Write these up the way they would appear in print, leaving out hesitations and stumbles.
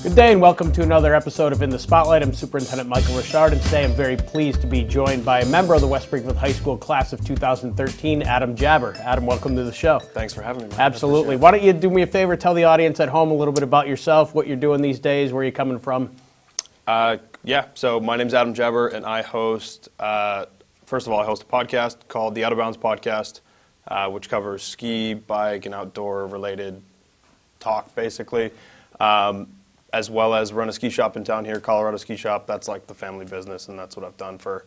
Good day and welcome to another episode of In the Spotlight. I'm Superintendent Michael Richard, and today I'm very pleased to be joined by a member of the West Springfield High School class of 2013, Adam Jabber. Adam, welcome to the show. Thanks for having me, Mike. Absolutely. Why don't you do me a favor, tell the audience at home a little bit about yourself, what you're doing these days, where you're coming from? So my name's Adam Jabber, and I host, first of all, I host a podcast called the Out of Bounds Podcast, which covers ski, bike, and outdoor-related talk, basically. As well as run a ski shop in town here, Colorado Ski Shop. That's like the family business, and that's what I've done for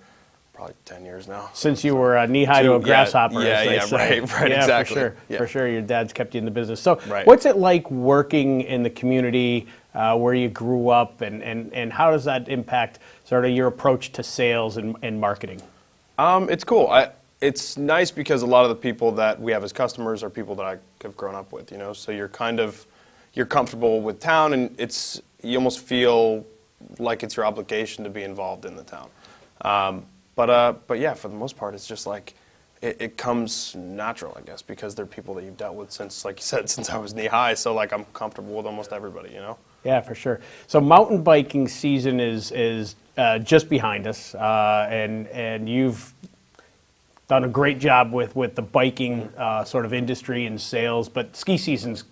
probably 10 years now. Since you were knee-high to a grasshopper, right, exactly. For sure, your dad's kept you in the business. So Right. What's it like working in the community where you grew up, and how does that impact sort of your approach to sales and marketing? It's cool. It's nice because a lot of the people that we have as customers are people that I have grown up with, so you're comfortable with town, and you almost feel like it's your obligation to be involved in the town. But yeah, for the most part, it's just like it comes natural, I guess, because they're people that you've dealt with since, like you said, since I was knee high. So like I'm comfortable with almost everybody, Yeah, for sure. So mountain biking season is just behind us, and you've done a great job with the biking sort of industry and sales, but ski season's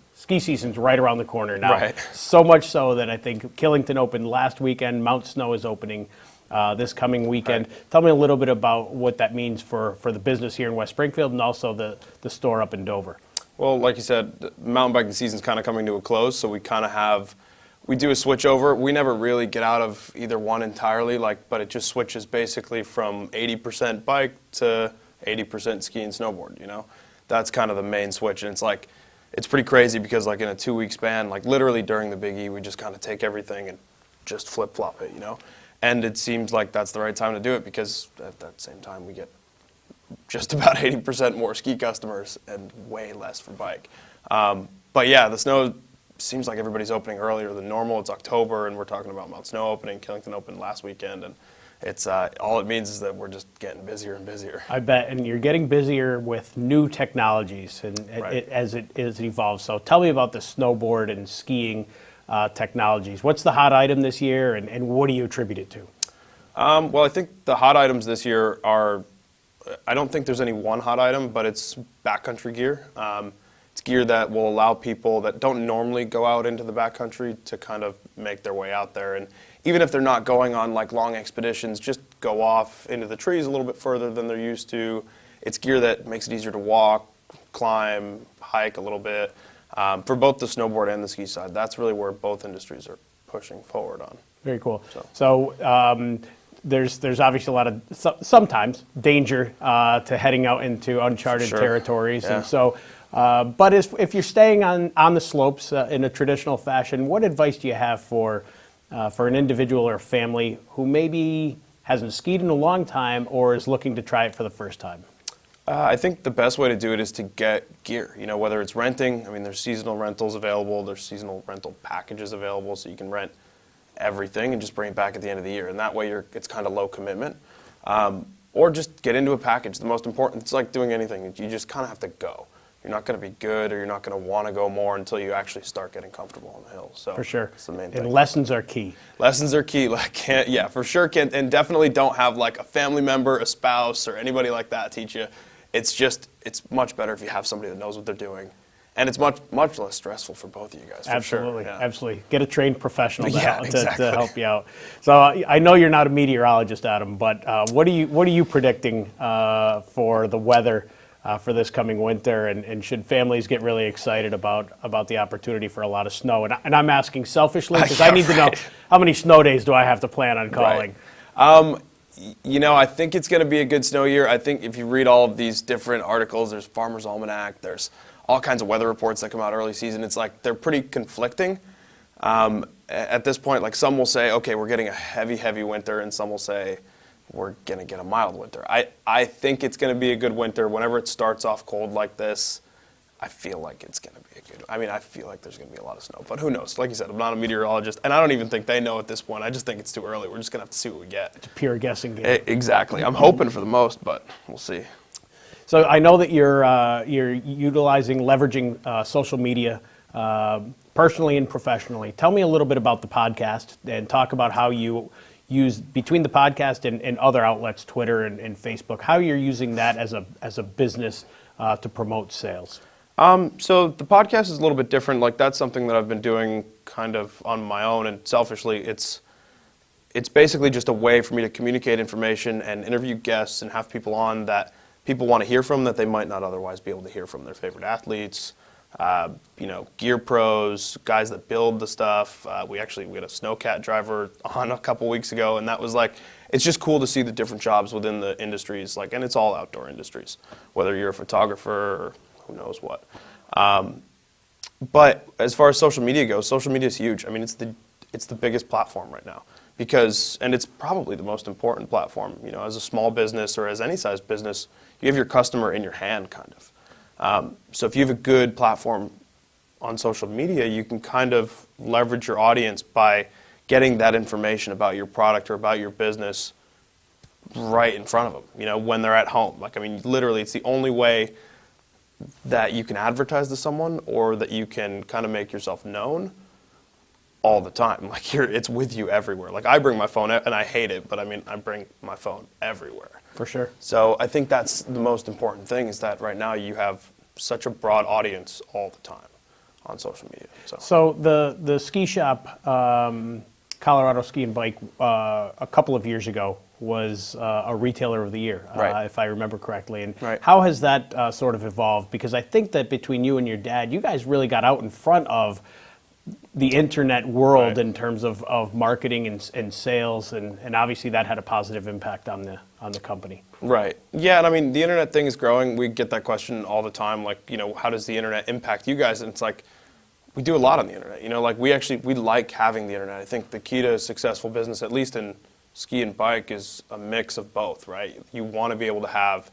right around the corner now. Right. So much so that I think Killington opened last weekend. Mount Snow is opening this coming weekend. Right. Tell me a little bit about what that means for the business here in West Springfield and also the store up in Dover. Well, like you said, the mountain biking season's kind of coming to a close, so we do a switch over. We never really get out of either one entirely, but it just switches basically from 80% bike to 80% ski and snowboard, That's kind of the main switch, and it's pretty crazy because in a 2-week span, literally during the Big E, we just kind of take everything and just flip-flop it, And it seems like that's the right time to do it because at that same time we get just about 80% more ski customers and way less for bike. But yeah, the snow seems like everybody's opening earlier than normal. It's October and we're talking about Mount Snow opening. Killington opened last weekend, and it's all it means is that we're just getting busier and busier. I bet, and you're getting busier with new technologies and Right. as it evolves. So tell me about the snowboard and skiing technologies. What's the hot item this year, and what do you attribute it to? Well, I think the hot items this year I don't think there's any one hot item, but it's backcountry gear. It's gear that will allow people that don't normally go out into the backcountry to kind of make their way out there. And even if they're not going on long expeditions, just go off into the trees a little bit further than they're used to. It's gear that makes it easier to walk, climb, hike a little bit. For both the snowboard and the ski side, that's really where both industries are pushing forward on. Very cool. So there's obviously a lot of sometimes danger to heading out into uncharted Sure. territories, Yeah. and so. But if you're staying on the slopes in a traditional fashion, what advice do you have for an individual or a family who maybe hasn't skied in a long time or is looking to try it for the first time? I think the best way to do it is to get gear, whether it's renting. There's seasonal rentals available. There's seasonal rental packages available, so you can rent everything and just bring it back at the end of the year. And that way it's kind of low commitment. Or just get into a package. The most important, it's like doing anything. You just kind of have to go. You're not going to be good, or you're not going to want to go more until you actually start getting comfortable on the hill. So For sure. That's the main thing. And lessons are key. Lessons are key. For sure. And definitely don't have a family member, a spouse, or anybody like that teach you. It's much better if you have somebody that knows what they're doing. And it's much less stressful for both of you guys. Absolutely, for sure. Yeah. Absolutely. Get a trained professional to Exactly. help you out. So I know you're not a meteorologist, Adam, but what are you predicting for the weather for this coming winter, and should families get really excited about the opportunity for a lot of snow? And I'm asking selfishly because I need to know how many snow days do I have to plan on calling? Right. I think it's going to be a good snow year. I think if you read all of these different articles, there's Farmer's Almanac, there's all kinds of weather reports that come out early season. It's they're pretty conflicting. At this point, some will say, okay, we're getting a heavy winter, and some will say, we're going to get a mild winter. I think it's going to be a good winter. Whenever it starts off cold like this, I feel like it's going to be a good. I feel like there's going to be a lot of snow, but who knows? Like you said, I'm not a meteorologist, and I don't even think they know at this point. I just think it's too early. We're just going to have to see what we get. It's a pure guessing game. Exactly. I'm hoping for the most, but we'll see. So I know that you're leveraging social media personally and professionally. Tell me a little bit about the podcast and talk about how you use, between the podcast and other outlets, Twitter and Facebook, how you're using that as a business to promote sales. So the podcast is a little bit different. Like, that's something that I've been doing kind of on my own, and selfishly, it's basically just a way for me to communicate information and interview guests and have people on that people want to hear from that they might not otherwise be able to hear from. Their favorite athletes, gear pros, guys that build the stuff. We had a snowcat driver on a couple weeks ago, and that was like, it's just cool to see the different jobs within the industries, and it's all outdoor industries, whether you're a photographer or who knows what. But as far as social media goes, social media is huge. I mean, it's the biggest platform right now and it's probably the most important platform. As a small business or as any size business, you have your customer in your hand, kind of. So if you have a good platform on social media, you can kind of leverage your audience by getting that information about your product or about your business right in front of them, when they're at home. Literally, it's the only way that you can advertise to someone or that you can kind of make yourself known all the time. It's with you everywhere. I bring my phone, and I hate it, but I bring my phone everywhere. For sure. So I think that's the most important thing, is that right now you have such a broad audience all the time on social media. So the ski shop, Colorado Ski and Bike, a couple of years ago was a retailer of the year, right. If I remember correctly. And right. How has that sort of evolved? Because I think that between you and your dad, you guys really got out in front of the internet world, right, in terms of marketing and sales, and obviously that had a positive impact on the company. Right. Yeah, and the internet thing is growing. We get that question all the time, how does the internet impact you guys? And it's we do a lot on the internet. We like having the internet. I think the key to a successful business, at least in ski and bike, is a mix of both, right? You want to be able to have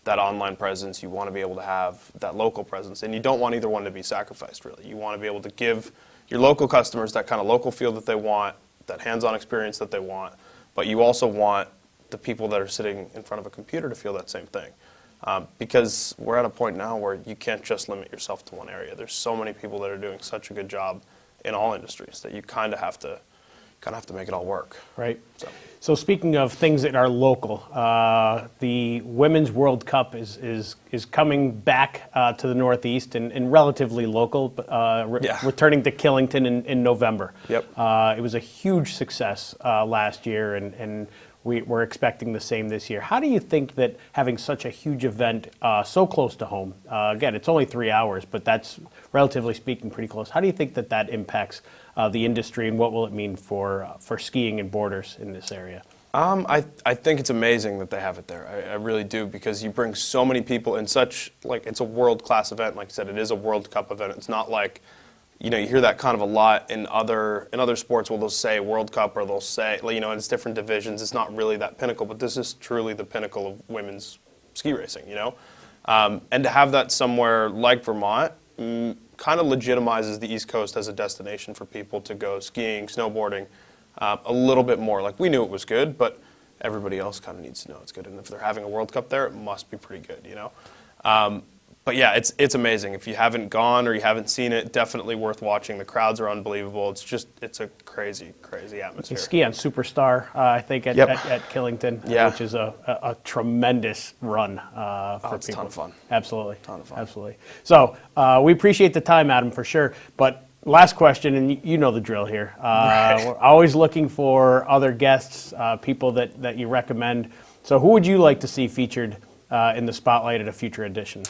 that online presence, you want to be able to have that local presence, and you don't want either one to be sacrificed, really. You want to be able to give your local customers that kind of local feel that they want, that hands-on experience that they want, but you also want the people that are sitting in front of a computer to feel that same thing. Because we're at a point now where you can't just limit yourself to one area. There's so many people that are doing such a good job in all industries that you kind of have to make it all work. Right. So speaking of things that are local, the Women's World Cup is coming back to the Northeast and relatively local, returning to Killington in November. Yep. It was a huge success last year, and we're expecting the same this year. How do you think that having such a huge event so close to home, again, it's only 3 hours, but that's relatively speaking pretty close. How do you think that impacts the industry, and what will it mean for skiing and boarders in this area? I think it's amazing that they have it there. I really do, because you bring so many people in such, it's a world-class event. Like I said, it is a World Cup event. It's not like, you hear that kind of a lot in other sports where they'll say World Cup, or they'll say, it's different divisions. It's not really that pinnacle, but this is truly the pinnacle of women's ski racing, And to have that somewhere like Vermont kind of legitimizes the East Coast as a destination for people to go skiing, snowboarding, a little bit more. We knew it was good, but everybody else kind of needs to know it's good. And if they're having a World Cup there, it must be pretty good, But yeah, it's amazing. If you haven't gone or you haven't seen it, definitely worth watching. The crowds are unbelievable. It's a crazy, crazy atmosphere. You ski on Superstar, I think, at Killington, which is a tremendous run for it's people. A ton of fun. Absolutely. Ton of fun. Absolutely. So we appreciate the time, Adam, for sure. But last question, and you know the drill here. Right. We're always looking for other guests, people that you recommend. So who would you like to see featured in the spotlight at a future edition?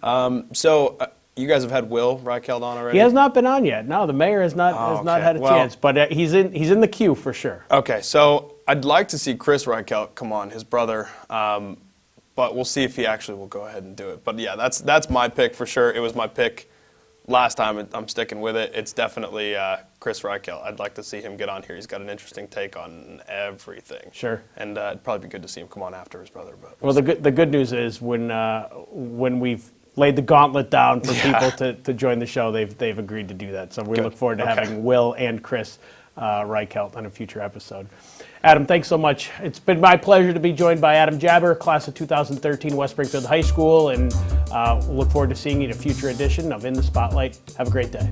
You guys have had Will Reicheld on already? He has not been on yet. No, the mayor has not had a chance, but he's in the queue for sure. Okay, so I'd like to see Chris Reichelt come on, his brother, but we'll see if he actually will go ahead and do it. But yeah, that's my pick for sure. It was my pick last time. I'm sticking with it. It's definitely Chris Reichelt. I'd like to see him get on here. He's got an interesting take on everything. Sure. And it'd probably be good to see him come on after his brother. But well, the good news is when we've laid the gauntlet down for people to join the show, they've agreed to do that. So we look forward to having Will and Chris Reichelt on a future episode. Adam, thanks so much. It's been my pleasure to be joined by Adam Jabber, class of 2013, West Springfield High School, and we'll look forward to seeing you in a future edition of In the Spotlight. Have a great day.